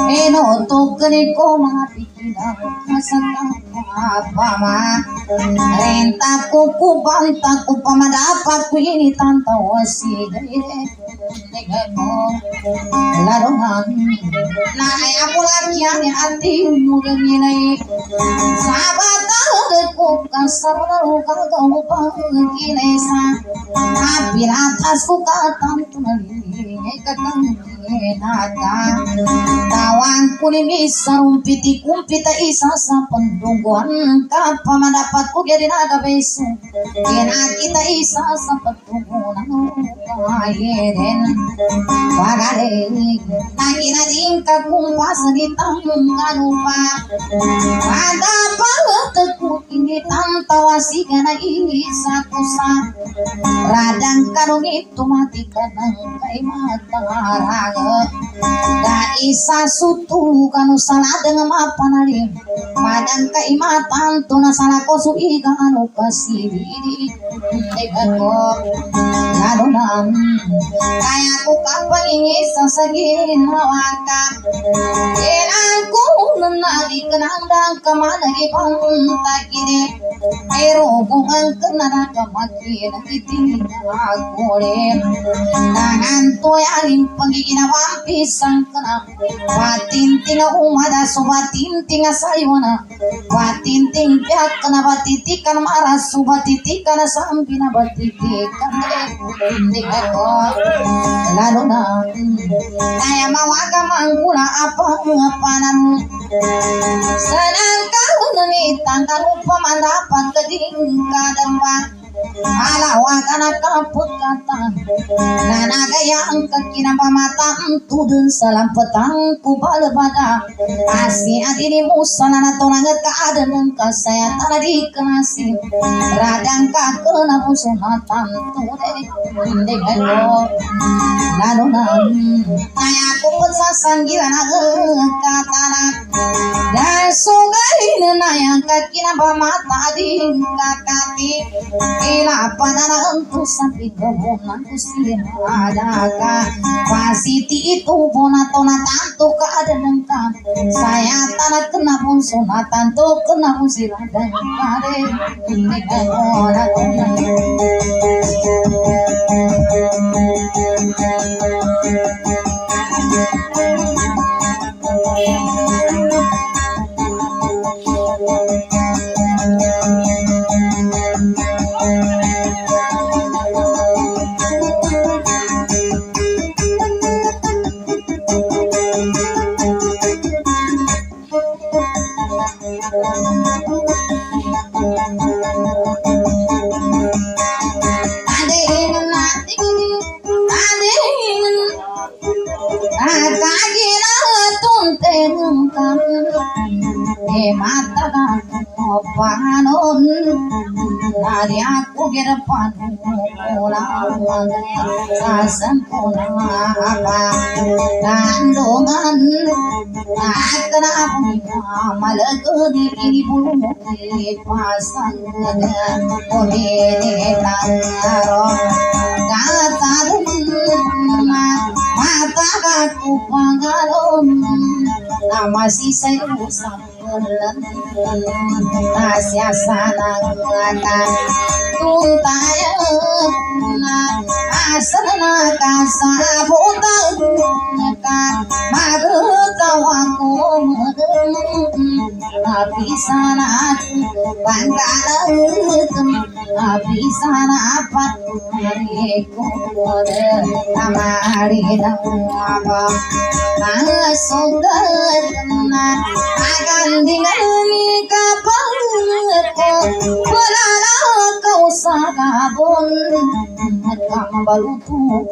Eno tukne ko mapikina masakang pama renta ko banta ko pamadapat ko ini tanto si gire negamo larongan na ay ako lagi ani ati mo ganilay sabat ko kasaro ka ko pangilay sa apiratas ko katanto na katang naga tawan kuning sarumpiti kumpita isa sa pandungguan kapag madapat ko gari naga beso kina kita isa sa pandungguan kahirin pagare nakina din kakumpas di tanggalupa pada pagteku ini tantawasi kana isa kusa radang karung itu mati kanang kay matang da isa sutu kanu salah dengan apa nari madang kaimatan tuna salah kosu iga anu kasiri degano lalunan kaya ku kapang ini sasagin nawaka aku nanadi kenandang kemana gipang takide pero bungang kenara kemakin titinga gore tangan toyarin pagiging pisang kena patinting umada subatinting saywana patinting pihak kena batitikan marah subatikan sampina batitikan lalu saya mawaga manggula apa panan senang kau nani tanggal pemandapan keding kadang alawa kana kaput kata nana gaya angkat kina pamata tudun salam petang kubal pada asi adini musa nana tonanget ka adan ka saya tanah dikenasi radang ka kena musunatan tude degalo lalu naya aku pesasan gila naga katana dan sungai naya ka kina pamata din kakati ila panana untuk sampai kebunan kusir adaka pasiti itu bona tona tanto keadaan kan saya tanah kena pun sona tanto kena pun siladan kare ini kora panon dari aku gerpan pulang sasan pulang apa kandungan akna malago di ibu pasang oleh taro kata mata aku pangalon masih saya usah Asya sanang akan tuntaya asana kasabutan ka magutawaku apisana panggalan apisana apat mariku amari apa masukan akan dengan kapal walala kau sagabon kang balutu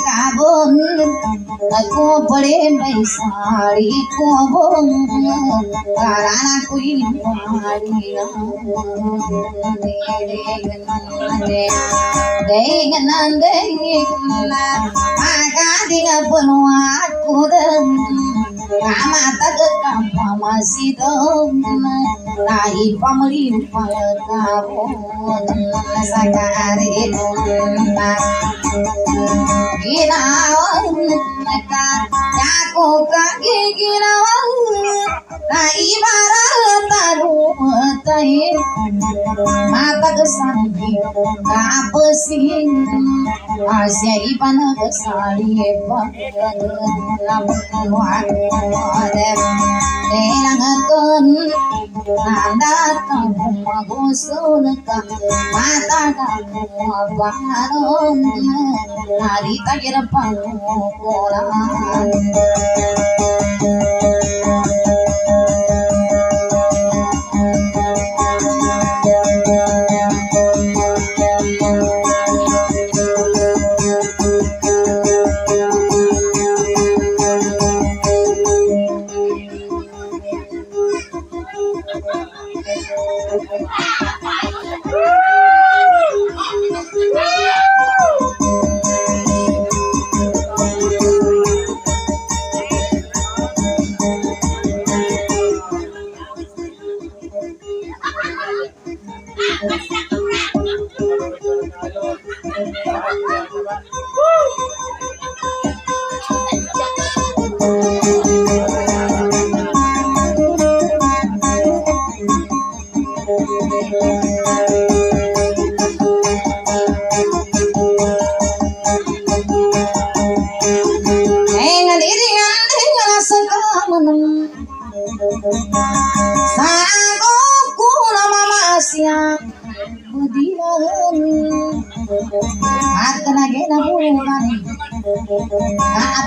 kabon aku pade mai sari ko bong karana kui Magadinga penuat kudeng Amata kekapa masih dong Lahi pamri palekabon Sakari nuntak Ginawan Neka Yaku kaki ginawan Na ibarat taruh tahin Mata kesambi Kapesing Asya ibana kesali Delangakan Nanda kamu magusulka Mata kamu abangaron Hari takir pangkukuran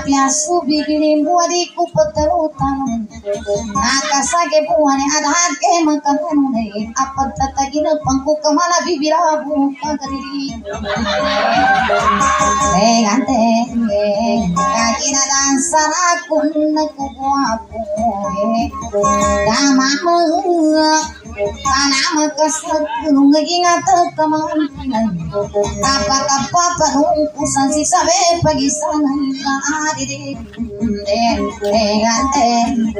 Apiasu bikin buadi ku peterutan nakasage buane adhat ke makan apa tatagina pangku kemana bibirabu kagiri gante kagina dan sarakun ku buapu damamu tanam kesek gunung ingat kemampinan apa penungku sansi sabe pagi sana adide gante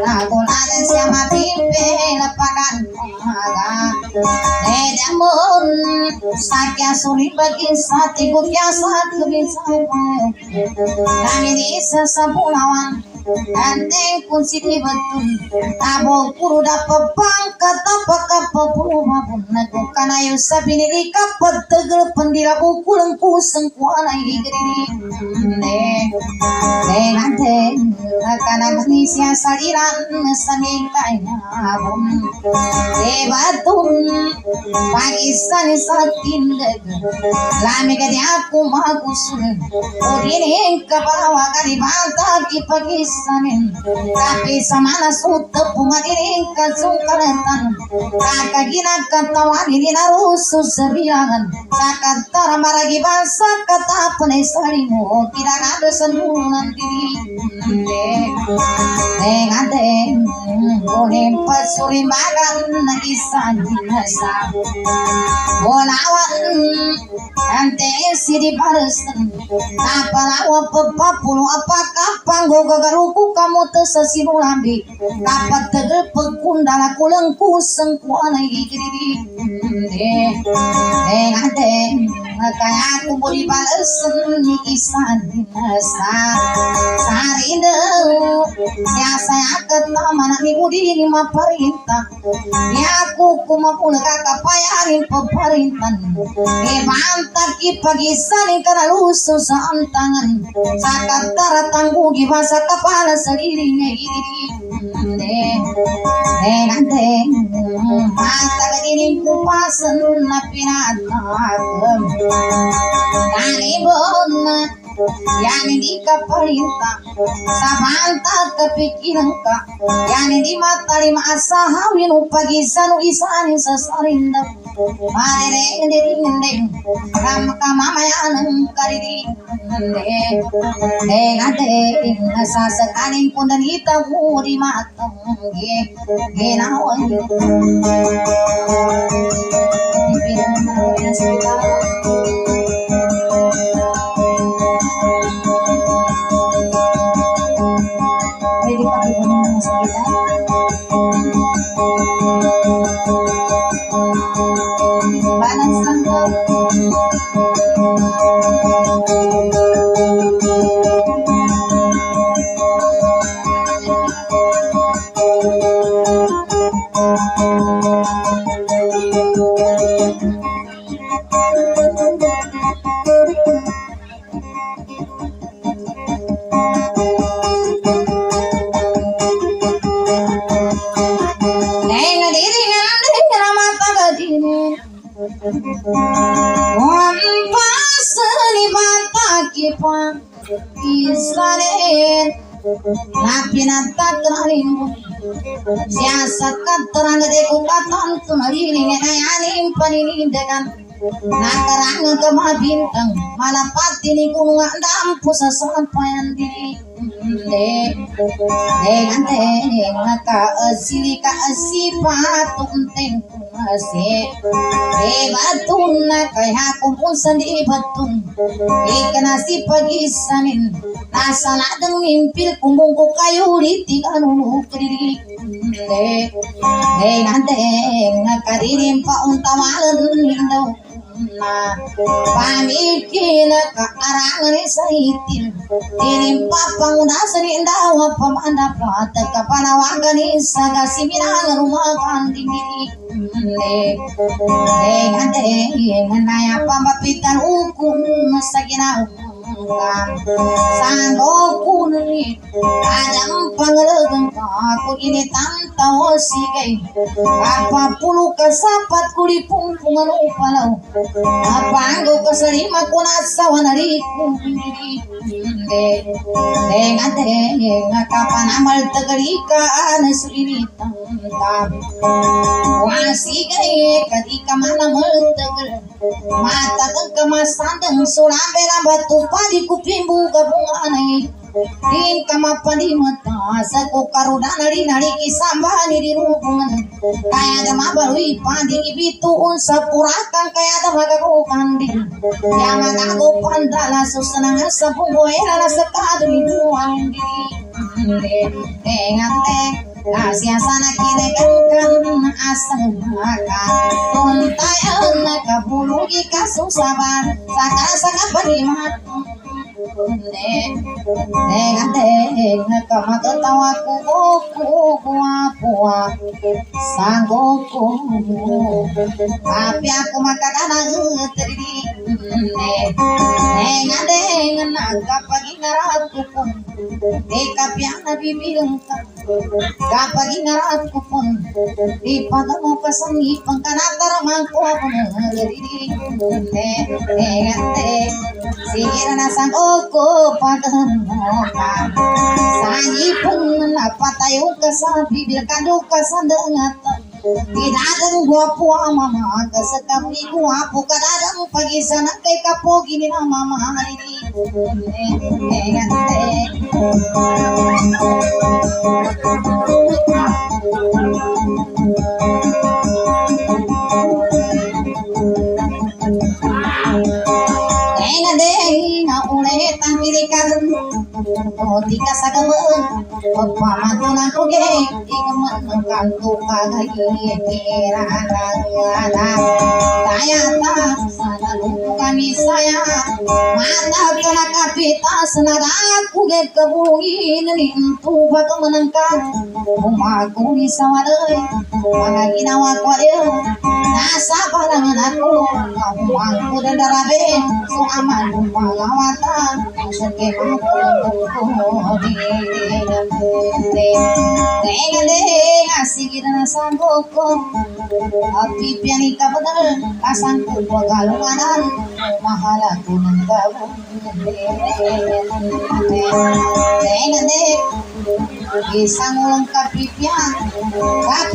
aku nada siapa pipe lapakan maga damun sakya suri bagi sati ku biasa bisa kami di sesabunawan Ante kunci di betul, abo puru dapat pangkat apa kapapuru mabun naku kana yo sabini lika petegel pendira bukuleng kuseng kuana igri ante kana gnisia saliran samingkai nabun batun Pakistan satin lami kadi aku magusul odine kapawa kadi banta di Pakistanin tapi samana sutta pumadiring kasungkaratan kakagina katawan ini narusu sebiangan sakatara maragi basa kata penai salimu tidak ada senungan diri ngade boleh pasuri magan nagisan nasa bolawan ante sidi barasan apalawa pepapulu apakah panggo gagaruku kamu tersesinulambi dapat tegel pekundala kulengku sengkuana igiri ngade kaya aku beri balasan isan nasa sarinde saya ketama nak mingudi ni maparintah ya aku kumapun kakapayarin peparintan bantak pagi saling kena lusus antangan sakatara tangguh di masa kepala sendirinya nanti mata kediri kupasen napinat tani bon yani di kapalinta sabanta kepikiran ka yani di mata lima asahawin upagisan isani sasarinda marere ndering ram kamamayan karidi ngade sasakaling pundan ita muri matang ge nawan siasat katerang deku katan tunari ni ayani panini dengan nakarang kemah bintang malapati ni gunung dampu sasampayan di dengan ka asilika asipatung teng ase batun na kaya kumpul sandi batun ikanasi pagisanin nasa ladang mimpil kumbung ko kayo riti kanunu kiri nakaririm pa untawalan daw na pamikin ka arangan sa itin tirim pa pangunasan daw pamanda pata kapanawagan sa gasiminang rumakan dimini naya pamapitan ukun sa ginawa sanggo kunni ajang pangalagang aku ini tantau sigai apa puluh kesapat kuli pungpungan upalau apa anggo keserima kunasa wanari dengan kapan amal tegerika anasulini wasigai ketika mana menteger mata kemasan dan sulambe batu padi kupimbu gabungan din kamapani mata sako karuda nari nari kisambani di hubungan kaya ada mabarui padi ibitu unsa purakan kaya ada magagukan din yang magago pandala susanang sa bubuera na sa kadribuan diri dengan Asia sana kini kan asal maka tuntayan nakabulugi kasus sabar saka berimat katawa kuwa sanggoku tapi aku makadana teri dengan agak pagi ngaratu pun kapiana bibilang kapag ingarat ko pun ipaga mo kasang ipangkanatar mangko ako ngante sira na sang oko paghamuka sangi pun napatayo ka sa bibir kado ka sa dangata Dinadang guwapo ang mama sa kami guwapo kadadang pag-isa na kay kapogi ni na mama tika sa gaman pagpamatunan ko gay ikaman ng kanto kagayira kaya ta sana lupo kami saya matag ka na kapitas nagako gay kabungin ninto bago manangka umaguli sa walay mga ginawa ko nasa palangan ako umang ko na darabe so aman umangawatan sa kemang sige kirana sanggoko api piani kabadal kasangku pagalunganan mahalaku ng gawin nene isang ulang kapipian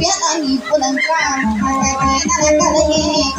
ang ipulang ka nagkakalagi